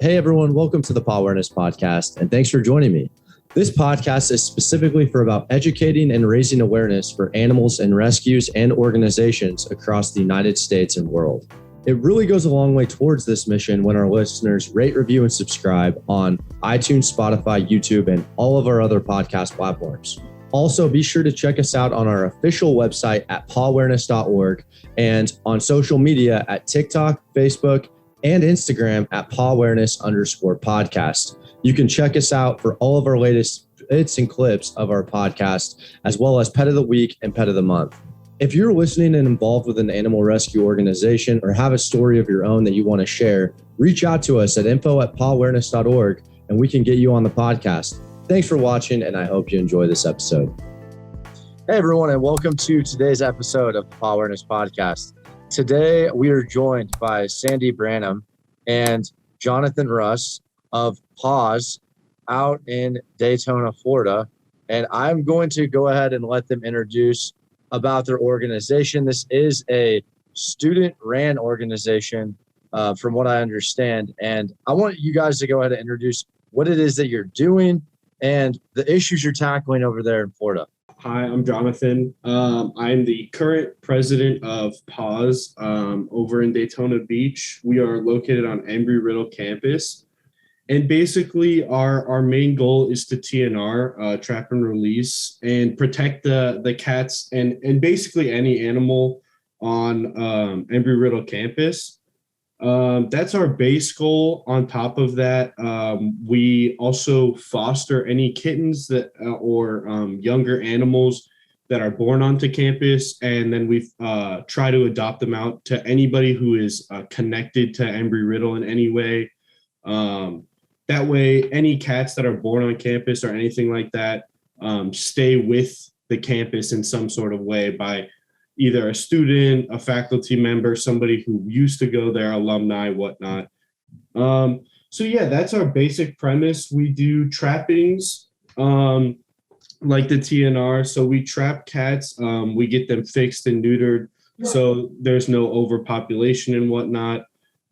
Hey everyone, welcome to the Pawareness podcast, and thanks for joining me. This podcast is specifically for about educating and raising awareness for animals and rescues and organizations across the United States and world. It really goes a long way towards this mission when our listeners rate, review, and subscribe on iTunes, Spotify, YouTube, and all of our other podcast platforms. Also, be sure to check us out on our official website at pawareness.org and on social media at TikTok, Facebook, and Instagram at Pawareness_podcast. You can check us out for all of our latest bits and clips of our podcast, as well as Pet of the Week and Pet of the Month. If you're listening and involved with an animal rescue organization or have a story of your own that you want to share, reach out to us at info@pawareness.org and we can get you on the podcast. Thanks for watching, and I hope you enjoy this episode. Hey everyone, and welcome to today's episode of the Pawareness podcast. Today, we are joined by Sandy Branham and Jonathan Russ of PAWS out in Daytona, Florida. And I'm going to go ahead and let them introduce about their organization. This is a student-ran organization, from what I understand. And I want you guys to go ahead and introduce what it is that you're doing and the issues you're tackling over there in Florida. Hi, I'm Jonathan. I'm the current president of PAWS over in Daytona Beach. We are located on Embry-Riddle campus. And basically, our main goal is to TNR, trap and release, and protect the cats and basically any animal on Embry-Riddle campus. That's our base goal. On top of that, we also foster any kittens that or younger animals that are born onto campus, and then we try to adopt them out to anybody who is connected to Embry-Riddle in any way. That way, any cats that are born on campus or anything like that stay with the campus in some sort of way by either a student, a faculty member, somebody who used to go there, alumni, whatnot. So yeah, that's our basic premise. We do trappings like the TNR. So we trap cats, we get them fixed and neutered so there's no overpopulation and whatnot.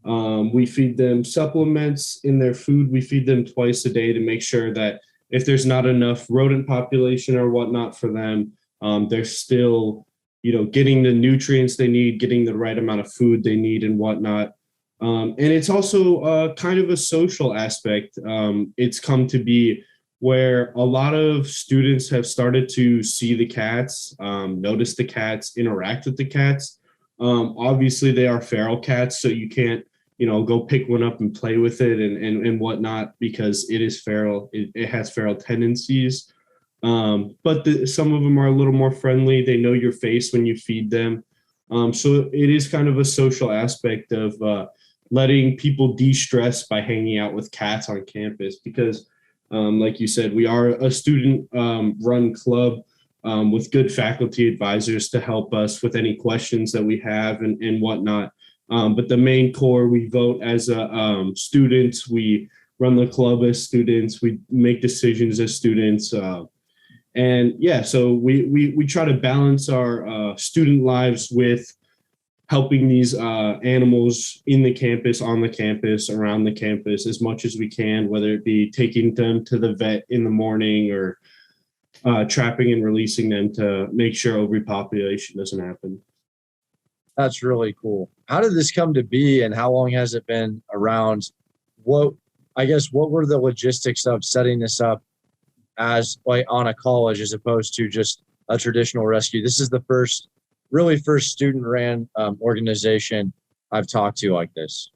We feed them supplements in their food. We feed them twice a day to make sure that if there's not enough rodent population or whatnot for them, they're still getting the nutrients they need, getting the right amount of food they need and whatnot. And it's also kind of a social aspect. It's come to be where a lot of students have started to see the cats, notice the cats, interact with the cats. Obviously, they are feral cats, so you can't, go pick one up and play with it and whatnot because it is feral. It has feral tendencies. But some of them are a little more friendly. They know your face when you feed them. So it is kind of a social aspect of letting people de-stress by hanging out with cats on campus because, like you said, we are a student-run club with good faculty advisors to help us with any questions that we have and whatnot. But the main core, we vote as students. We run the club as students. We make decisions as students. And yeah, so we try to balance our student lives with helping these animals in the campus, on the campus, around the campus as much as we can, whether it be taking them to the vet in the morning or trapping and releasing them to make sure overpopulation doesn't happen. That's really cool. How did this come to be and how long has it been around? What were the logistics of setting this up as like on a college as opposed to just a traditional rescue? This is the first student ran organization I've talked to like this.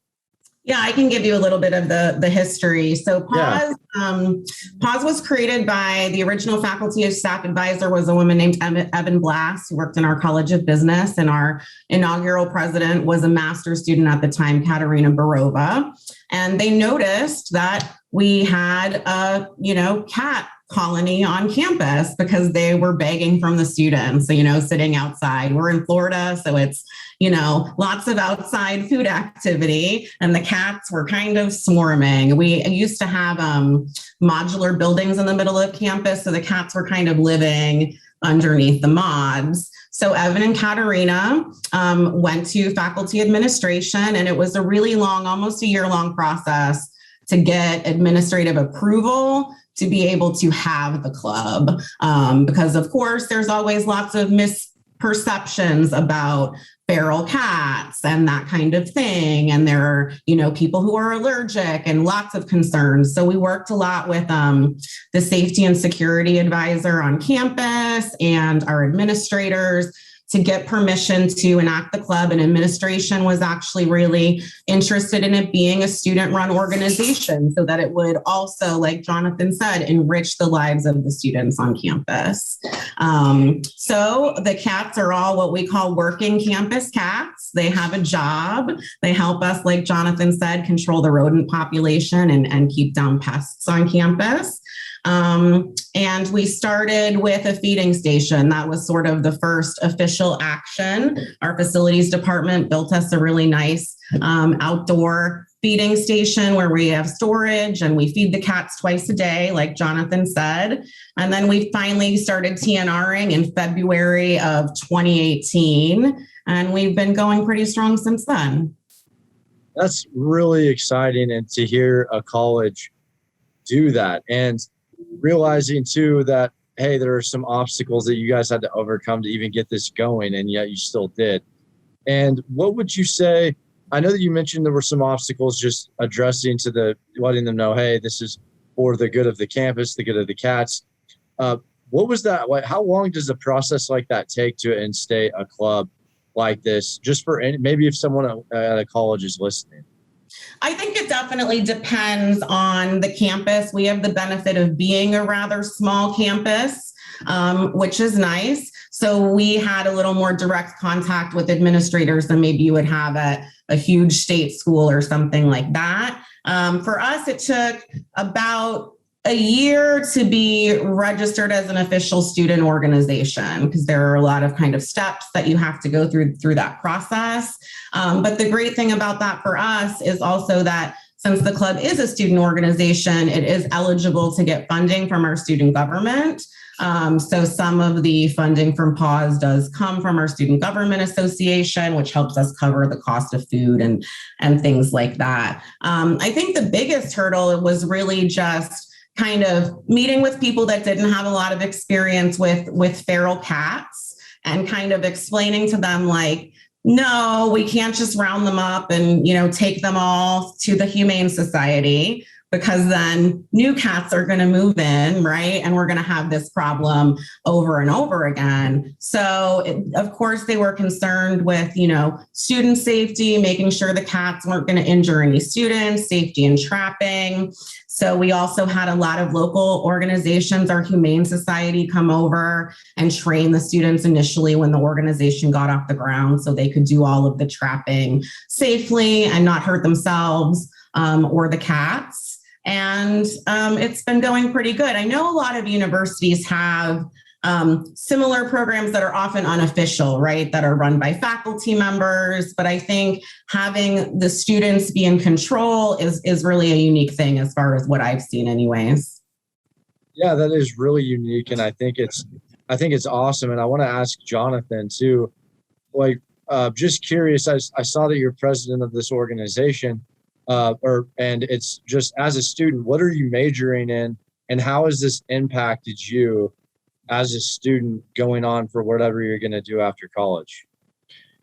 Yeah, I can give you a little bit of the history. So PAWS was created by the original faculty of staff advisor was a woman named Evan Blass, who worked in our College of Business, and our inaugural president was a master's student at the time, Katerina Barova. And they noticed that we had a, cat colony on campus because they were begging from the students, sitting outside. We're in Florida, so it's, lots of outside food activity, and the cats were kind of swarming. We used to have modular buildings in the middle of campus, so the cats were kind of living underneath the mods. So Evan and Katerina went to faculty administration, and it was a really long, almost a year-long process to get administrative approval to be able to have the club. Because of course, there's always lots of misperceptions about feral cats and that kind of thing. And there are, people who are allergic and lots of concerns. So we worked a lot with the safety and security advisor on campus and our administrators to get permission to enact the club. And administration was actually really interested in it being a student-run organization so that it would also, like Jonathan said, enrich the lives of the students on campus. So the cats are all what we call working campus cats. They have a job. They help us, like Jonathan said, control the rodent population and keep down pests on campus. And we started with a feeding station. That was sort of the first official action. Our facilities department built us a really nice outdoor feeding station where we have storage and we feed the cats twice a day, like Jonathan said. And then we finally started TNRing in February of 2018. And we've been going pretty strong since then. That's really exciting, and to hear a college do that. And realizing too that, hey, there are some obstacles that you guys had to overcome to even get this going, and yet you still did. And what would you say? I know that you mentioned there were some obstacles, just addressing to letting them know, hey, this is for the good of the campus, the good of the cats. What was that? How long does a process like that take to instate a club like this? Just for maybe if someone at a college is listening. I think it definitely depends on the campus. We have the benefit of being a rather small campus, which is nice. So we had a little more direct contact with administrators than maybe you would have at a huge state school or something like that. For us, it took about a year to be registered as an official student organization, because there are a lot of kind of steps that you have to go through that process. But the great thing about that for us is also that since the club is a student organization, it is eligible to get funding from our student government. So some of the funding from PAWS does come from our Student Government Association, which helps us cover the cost of food and things like that. I think the biggest hurdle was really just kind of meeting with people that didn't have a lot of experience with feral cats and kind of explaining to them, like, no, we can't just round them up and, take them all to the Humane Society, because then new cats are going to move in, right? And we're going to have this problem over and over again. So, of course, they were concerned with, student safety, making sure the cats weren't going to injure any students, safety and trapping. So we also had a lot of local organizations, our Humane Society, come over and train the students initially when the organization got off the ground so they could do all of the trapping safely and not hurt themselves or the cats. And it's been going pretty good. I know a lot of universities have similar programs that are often unofficial, right? That are run by faculty members. But I think having the students be in control is really a unique thing as far as what I've seen anyways. Yeah, that is really unique. And I think it's awesome. And I want to ask Jonathan too, just curious, I saw that you're president of this organization. And it's just, as a student, what are you majoring in, and how has this impacted you as a student going on for whatever you're going to do after college?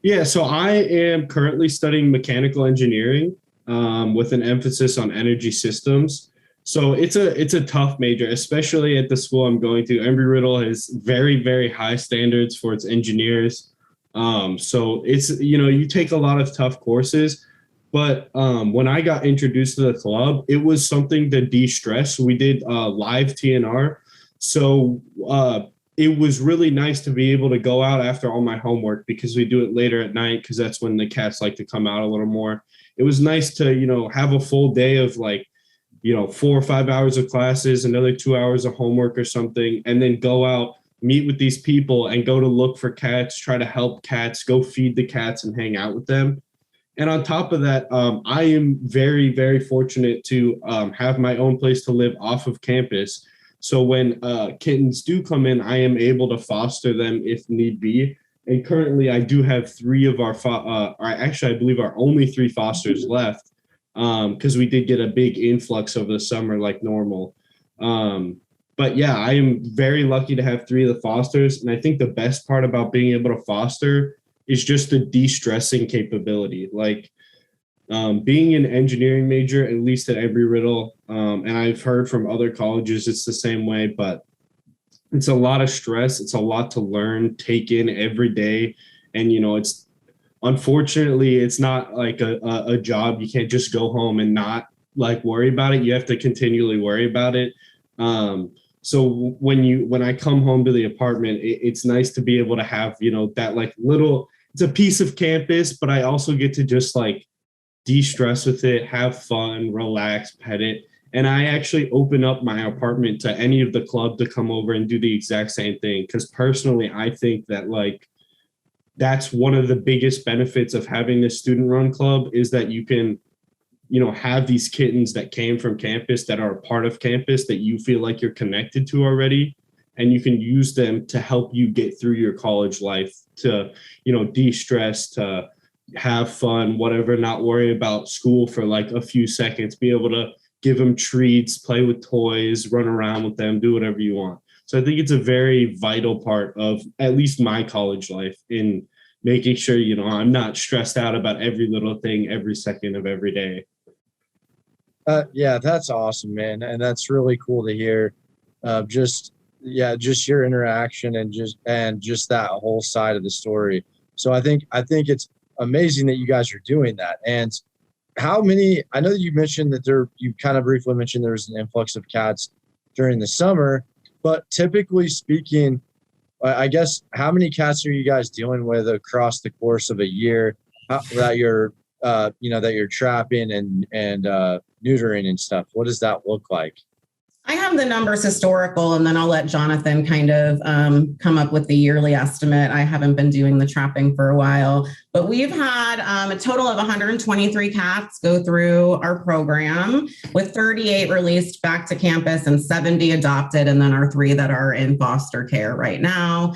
Yeah, so I am currently studying mechanical engineering with an emphasis on energy systems. So it's a tough major, especially at the school I'm going to. Embry-Riddle has very, very high standards for its engineers. So it's, you take a lot of tough courses. But when I got introduced to the club, it was something to de-stress. We did live TNR. So it was really nice to be able to go out after all my homework, because we do it later at night, because that's when the cats like to come out a little more. It was nice to, have a full day of 4 or 5 hours of classes, another 2 hours of homework or something, and then go out, meet with these people and go to look for cats, try to help cats, go feed the cats and hang out with them. And on top of that, I am very, very fortunate to have my own place to live off of campus. So when kittens do come in, I am able to foster them if need be. And currently, I do have 3 of our, I believe our only 3 fosters left. because we did get a big influx over the summer like normal. But yeah, I am very lucky to have 3 of the fosters. And I think the best part about being able to foster is just the de-stressing capability. Like being an engineering major, at least at Embry-Riddle, and I've heard from other colleges it's the same way, but it's a lot of stress. It's a lot to learn, take in every day. And, it's unfortunately, it's not like a job. You can't just go home and not like worry about it. You have to continually worry about it. So when I come home to the apartment, it's nice to be able to have, that like little, it's a piece of campus, but I also get to just like de-stress with it, have fun, relax, pet it. And I actually open up my apartment to any of the club to come over and do the exact same thing. Because personally, I think that like that's one of the biggest benefits of having this student run club is that you can, have these kittens that came from campus that are a part of campus that you feel like you're connected to already. And you can use them to help you get through your college life, to, de-stress, to have fun, whatever, not worry about school for like a few seconds, be able to give them treats, play with toys, run around with them, do whatever you want. So I think it's a very vital part of at least my college life in making sure, I'm not stressed out about every little thing every second of every day. Yeah, that's awesome, man. And that's really cool to hear. Just your interaction and just that whole side of the story. So I think it's amazing that you guys are doing that. And how many, I know that you mentioned that you kind of briefly mentioned there's an influx of cats during the summer, but typically speaking, I guess, how many cats are you guys dealing with across the course of a year that you're trapping and neutering and stuff? What does that look like? I have the numbers historical, and then I'll let Jonathan kind of come up with the yearly estimate. I haven't been doing the trapping for a while, but we've had a total of 123 cats go through our program, with 38 released back to campus and 70 adopted, and then our 3 that are in foster care right now.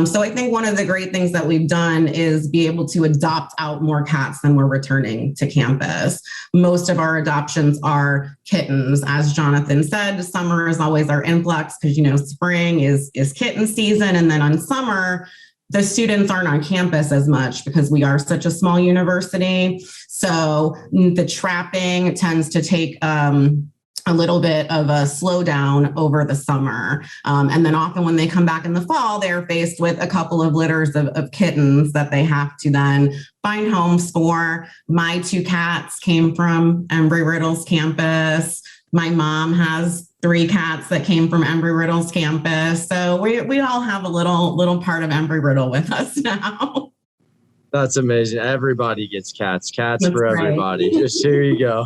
So I think one of the great things that we've done is be able to adopt out more cats than we're returning to campus. Most of our adoptions are kittens. As Jonathan said, summer is always our influx because, spring is kitten season. And then on summer, the students aren't on campus as much because we are such a small university. So the trapping tends to take a little bit of a slowdown over the summer. And then often when they come back in the fall, they're faced with a couple of litters of kittens that they have to then find homes for. My 2 cats came from Embry-Riddle's campus. My mom has 3 cats that came from Embry-Riddle's campus. So we all have a little part of Embry-Riddle with us now. That's amazing. Everybody gets cats. Cats That's for right. everybody. Just here you go.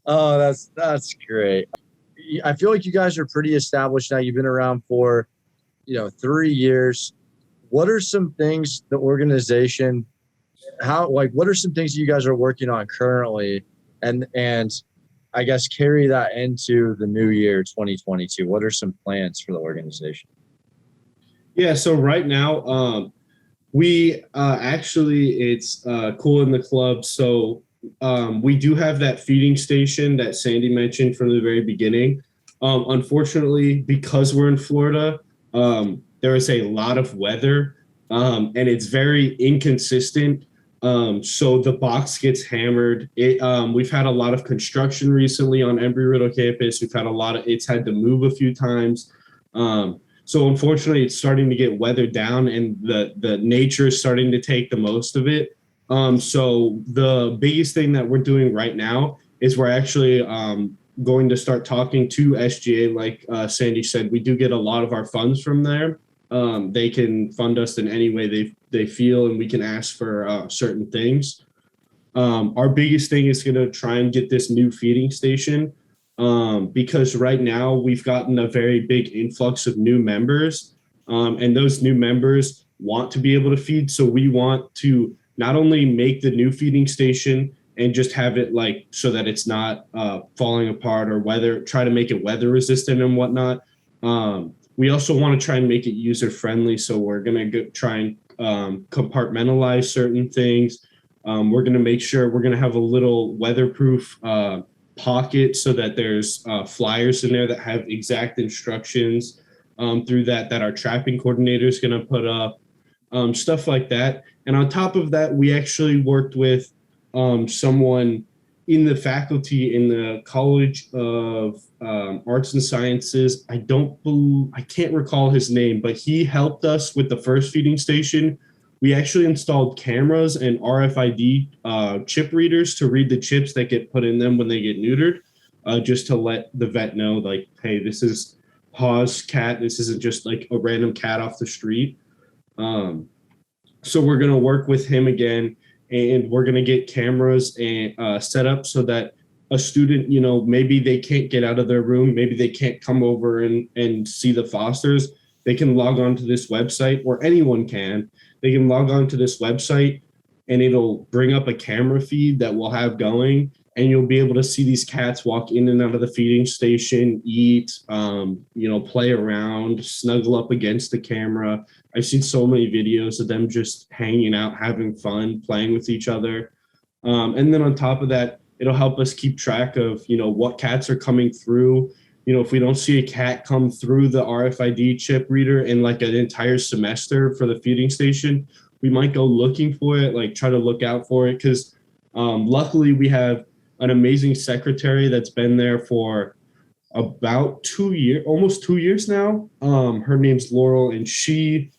Oh, that's great. I feel like you guys are pretty established now. You've been around for, 3 years. What are some things the organization, what are some things you guys are working on currently and I guess carry that into the new year, 2022? What are some plans for the organization? Yeah, so right now, we it's cool in the club. So we do have that feeding station that Sandy mentioned from the very beginning. Unfortunately, because we're in Florida, there is a lot of weather and it's very inconsistent. So the box gets hammered. We've had a lot of construction recently on Embry-Riddle campus. It's had to move a few times. So unfortunately, it's starting to get weathered down and the nature is starting to take the most of it. So the biggest thing that we're doing right now is we're actually going to start talking to SGA. Like Sandy said, we do get a lot of our funds from there. They can fund us in any way they feel, and we can ask for certain things. Our biggest thing is going to try and get this new feeding station because right now we've gotten a very big influx of new members, and those new members want to be able to feed. So we want to not only make the new feeding station and just have it so that it's not falling apart or try to make it weather resistant and whatnot. We also want to try and make it user friendly. So we're going to try and compartmentalize certain things. We're going to make sure we're going to have a little weatherproof pocket so that there's flyers in there that have exact instructions through that our trapping coordinator is going to put up, stuff like that. And on top of that, we actually worked with someone in the faculty in the College of Arts and Sciences. I can't recall his name, but he helped us with the first feeding station. We actually installed cameras and RFID chip readers to read the chips that get put in them when they get neutered, just to let the vet know, like, hey, this is PAWS cat. This isn't just like a random cat off the street. So we're going to work with him again, and we're going to get cameras and set up so that a student, maybe they can't get out of their room. Maybe they can't come over and see the fosters. They can log on to this website, or anyone can. They can log on to this website, and it'll bring up a camera feed that we'll have going, and you'll be able to see these cats walk in and out of the feeding station, eat, play around, snuggle up against the camera. I've seen so many videos of them just hanging out, having fun, playing with each other. And then on top of that, it'll help us keep track of, what cats are coming through. If we don't see a cat come through the RFID chip reader in like an entire semester for the feeding station, we might go looking for it, like try to look out for it. Because luckily we have an amazing secretary that's been there for about 2 years, almost 2 years now. Her name's Laurel, and she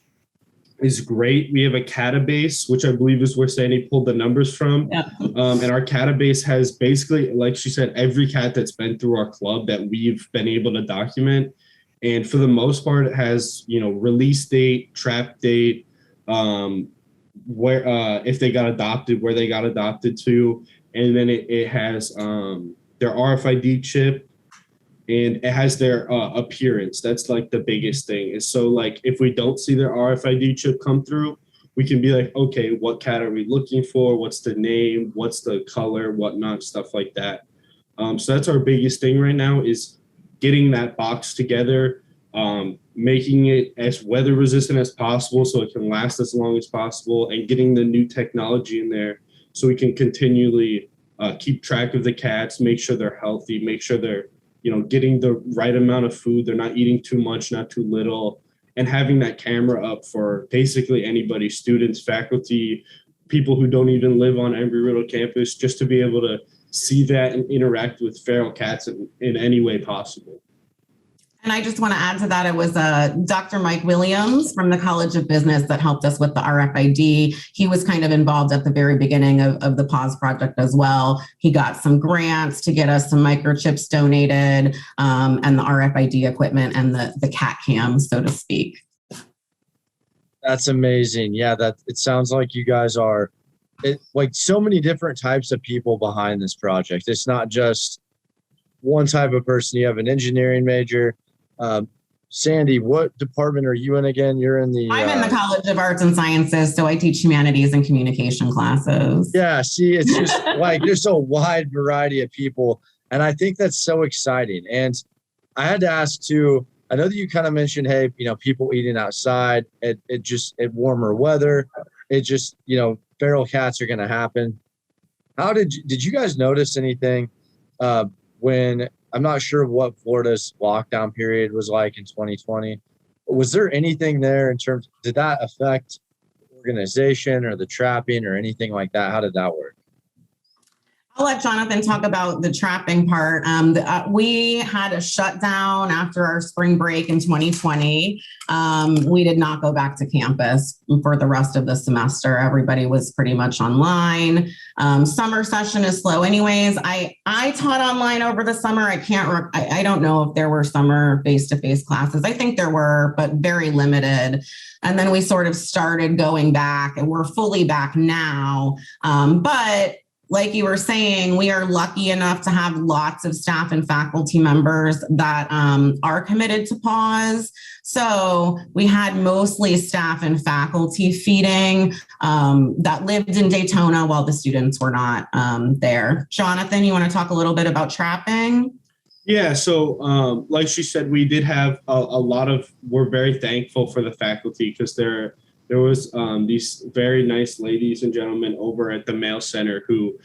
is great. We have a catabase, which I believe is where Sandy pulled the numbers from. Yeah. And our catabase has basically, like she said, every cat that's been through our club that we've been able to document. And for the most part, it has, release date, trap date, where if they got adopted, where they got adopted to. And then it has their RFID chip, and it has their appearance. That's like the biggest thing. Is so like if we don't see their RFID chip come through, we can be like, okay, what cat are we looking for? What's the name? What's the color? Whatnot, stuff like that. So that's our biggest thing right now, is getting that box together, making it as weather resistant as possible so it can last as long as possible, and getting the new technology in there so we can continually keep track of the cats, make sure they're healthy, make sure they're getting the right amount of food. They're not eating too much, not too little, and having that camera up for basically anybody, students, faculty, people who don't even live on Embry-Riddle campus, just to be able to see that and interact with feral cats in any way possible. And I just want to add to that, it was Dr. Mike Williams from the College of Business that helped us with the RFID. He was kind of involved at the very beginning of the PAWS project as well. He got some grants to get us some microchips donated, and the RFID equipment and the cat cam, so to speak. That's amazing. Yeah, it sounds like you guys are like so many different types of people behind this project. It's not just one type of person. You have an engineering major. Sandy, what department are you in again? You're in the... I'm in the College of Arts and Sciences, so I teach humanities and communication classes. Yeah, see, it's just like there's a wide variety of people, and I think that's so exciting. And I had to ask too, I know that you kind of mentioned, hey, people eating outside, it warmer weather, it just, feral cats are going to happen. How did you guys notice anything when... I'm not sure what Florida's lockdown period was like in 2020. Was there anything there in terms, did that affect the organization or the trapping or anything like that? How did that work? I'll let Jonathan talk about the trapping part. We had a shutdown after our spring break in 2020. We did not go back to campus for the rest of the semester. Everybody was pretty much online. Summer session is slow anyways. I taught online over the summer. I don't know if there were summer face-to-face classes. I think there were, but very limited. And then we sort of started going back, and we're fully back now. But like you were saying, we are lucky enough to have lots of staff and faculty members that are committed to PAWS. So we had mostly staff and faculty feeding that lived in Daytona while the students were not there. Jonathan, you want to talk a little bit about trapping? Yeah, so like she said, we did have a lot of, we're very thankful for the faculty because they're there was these very nice ladies and gentlemen over at the mail center who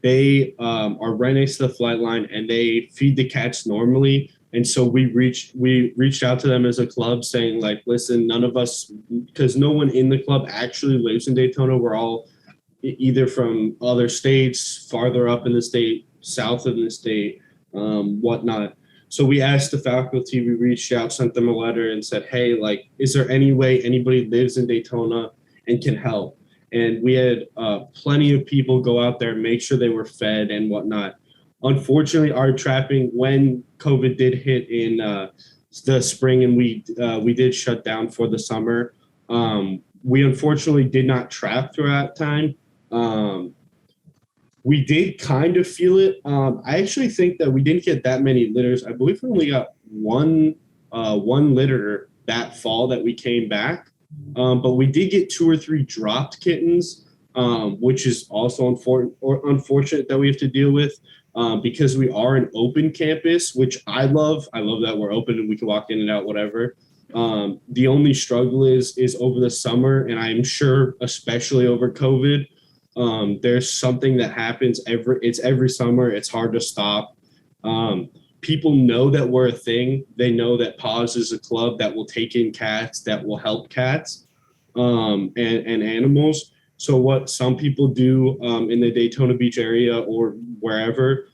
they are right next to the flight line, and they feed the cats normally. And so we reached out to them as a club saying, like, listen, none of us, because no one in the club actually lives in Daytona. We're all either from other states, farther up in the state, south of the state, whatnot. So we asked the faculty, we reached out, sent them a letter and said, hey, like, is there any way anybody lives in Daytona and can help? And we had plenty of people go out there, make sure they were fed and whatnot. Unfortunately, our trapping, when COVID did hit in the spring and we did shut down for the summer, we unfortunately did not trap throughout time. We did kind of feel it. I actually think that we didn't get that many litters. I believe we only got one litter that fall that we came back. But we did get 2 or 3 dropped kittens, which is also unfortunate that we have to deal with because we are an open campus, which I love. I love that we're open and we can walk in and out, whatever. The only struggle is over the summer, and I'm sure especially over COVID, there's something that happens every summer. It's hard to stop. People know that we're a thing. They know that PAWS is a club that will take in cats, that will help cats and animals. So what some people do in the Daytona Beach area or wherever,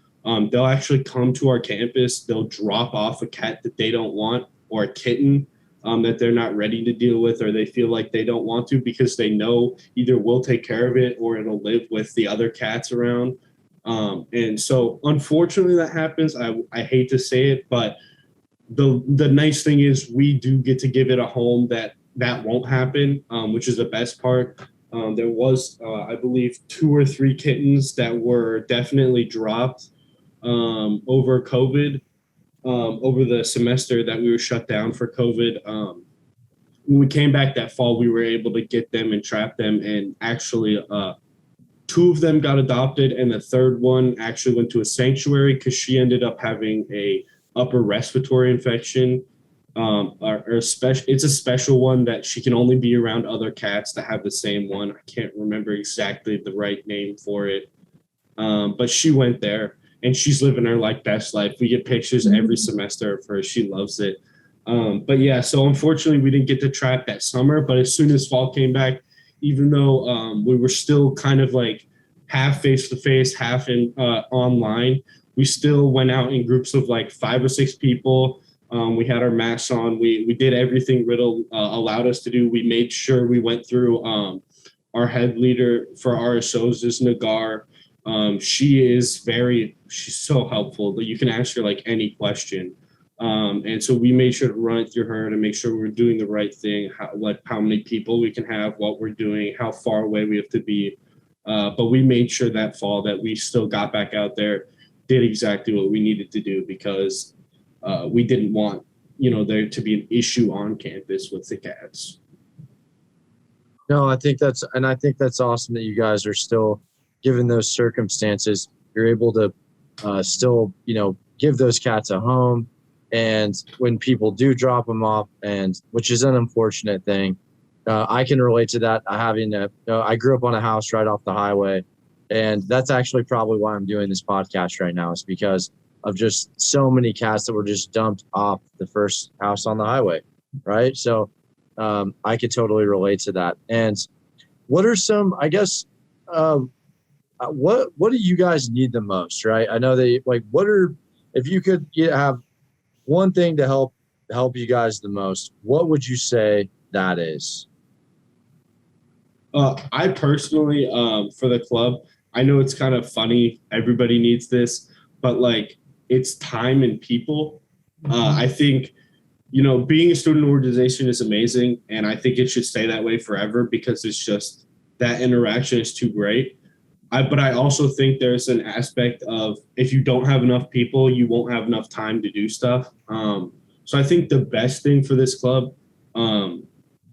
they'll actually come to our campus. They'll drop off a cat that they don't want, or a kitten that they're not ready to deal with, or they feel like they don't want to because they know either we'll take care of it or it'll live with the other cats around. And so unfortunately that happens. I hate to say it, but the nice thing is we do get to give it a home that won't happen, which is the best part. There was, I believe, 2 or 3 kittens that were definitely dropped over COVID, over the semester that we were shut down for COVID. When we came back that fall, we were able to get them and trap them, and actually 2 of them got adopted, and the third one actually went to a sanctuary because she ended up having a upper respiratory infection. It's a special one that she can only be around other cats that have the same one. I can't remember exactly the right name for it, but she went there and she's living her like best life. We get pictures every semester of her. She loves it. But yeah, so unfortunately we didn't get to trap that summer, but as soon as fall came back, even though we were still kind of like half face-to-face, half in online, we still went out in groups of like 5 or 6 people. We had our masks on. We did everything Riddle allowed us to do. We made sure we went through our head leader for RSOs is Nagar. She's so helpful that you can ask her like any question. And so we made sure to run it through her to make sure we're doing the right thing, how many people we can have, what we're doing, how far away we have to be. But we made sure that fall that we still got back out there, did exactly what we needed to do because we didn't want, there to be an issue on campus with the cats. No, I think that's awesome that you guys are still, given those circumstances, you're able to still, give those cats a home. And when people do drop them off, and which is an unfortunate thing, I can relate to that. I grew up on a house right off the highway, and that's actually probably why I'm doing this podcast right now, is because of just so many cats that were just dumped off the first house on the highway, right? So I could totally relate to that. And what are some, I guess, what do you guys need the most, right? I know if you could have one thing to help you guys the most, what would you say that is? I personally, for the club, I know it's kind of funny. Everybody needs this, but like it's time and people. I think, being a student organization is amazing. And I think it should stay that way forever because it's just that interaction is too great. But I also think there's an aspect of if you don't have enough people, you won't have enough time to do stuff. So I think the best thing for this club,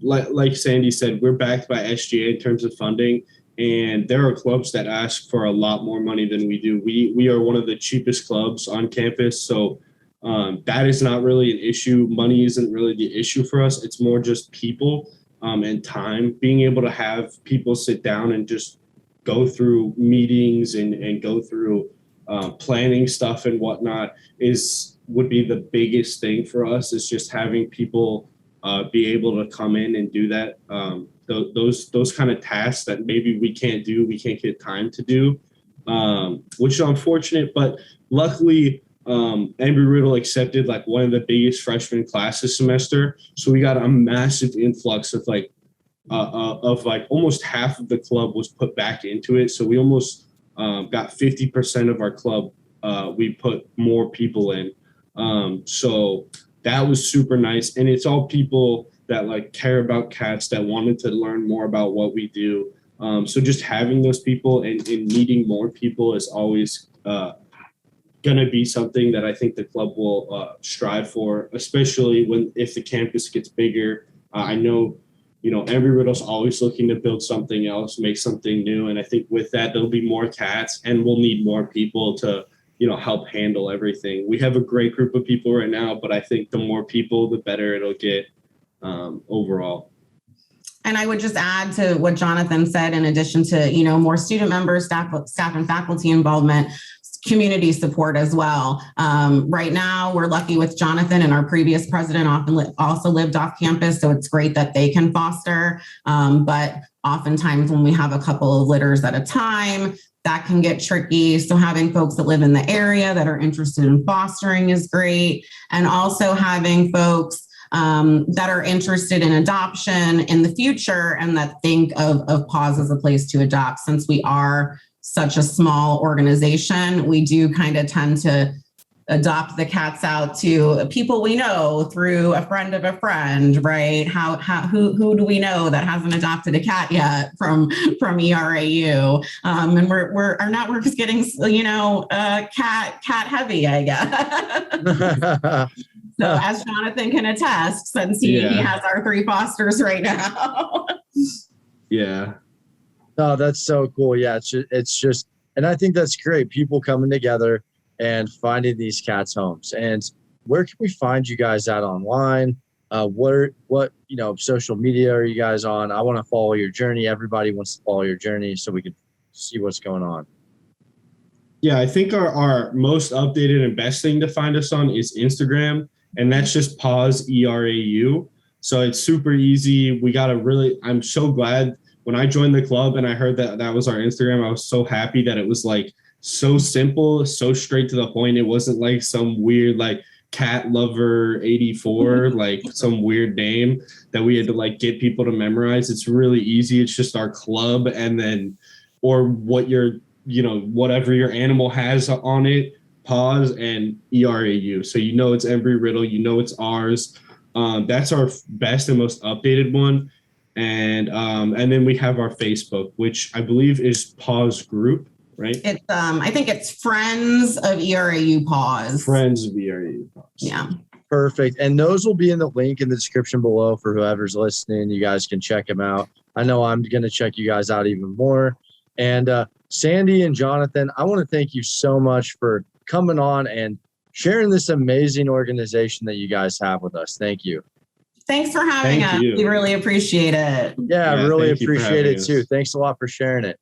like Sandy said, we're backed by SGA in terms of funding, and there are clubs that ask for a lot more money than we do. We are one of the cheapest clubs on campus, so that is not really an issue. Money isn't really the issue for us. It's more just people. and time. Being able to have people sit down and just go through meetings and go through planning stuff and whatnot would be the biggest thing for us, is just having people be able to come in and do that. Those kind of tasks that maybe we can't get time to do, which is unfortunate, but luckily Embry-Riddle accepted like one of the biggest freshman class this semester. So we got a massive influx of like almost half of the club was put back into it. So we almost got 50% of our club. We put more people in. So that was super nice. And it's all people that like care about cats, that wanted to learn more about what we do. So just having those people and meeting more people is always going to be something that I think the club will strive for, especially if the campus gets bigger. I know, Embry-Riddle's always looking to build something else, make something new. And I think with that, there'll be more cats, and we'll need more people to, help handle everything. We have a great group of people right now, but I think the more people, the better it'll get overall. And I would just add to what Jonathan said, in addition to, more student members, staff and faculty involvement, community support as well. Right now, we're lucky with Jonathan, and our previous president also lived off campus. So it's great that they can foster. But oftentimes when we have a couple of litters at a time, that can get tricky. So having folks that live in the area that are interested in fostering is great. And also having folks that are interested in adoption in the future and that think of PAWS as a place to adopt. Since we are such a small organization, we do kind of tend to adopt the cats out to people we know through a friend of a friend, right? Who do we know that hasn't adopted a cat yet from ERAU? And our network is getting, cat heavy, I guess. So as Jonathan can attest, since he has our 3 fosters right now. Yeah. No, that's so cool. Yeah, it's just, and I think that's great. People coming together and finding these cats' homes. And where can we find you guys at online? What social media are you guys on? I want to follow your journey. Everybody wants to follow your journey so we can see what's going on. Yeah, I think our most updated and best thing to find us on is Instagram, and that's just PAWS ERAU. So it's super easy. I'm so glad when I joined the club and I heard that was our Instagram. I was so happy that it was like so simple, so straight to the point. It wasn't like some weird like cat lover 84, like some weird name that we had to like get people to memorize. It's really easy. It's just our club, and then or what whatever your animal has on it, PAWS and ERAU. So it's Embry-Riddle, it's ours. That's our best and most updated one. And then we have our Facebook, which I believe is PAWS Group, right? It's I think it's Friends of ERAU PAWS. Friends of ERAU PAWS. Yeah. Perfect. And those will be in the link in the description below for whoever's listening. You guys can check them out. I know I'm going to check you guys out even more. And Sandy and Jonathan, I want to thank you so much for coming on and sharing this amazing organization that you guys have with us. Thank you. Thanks for having us. We really appreciate it. Yeah, I really appreciate it too. Thanks a lot for sharing it.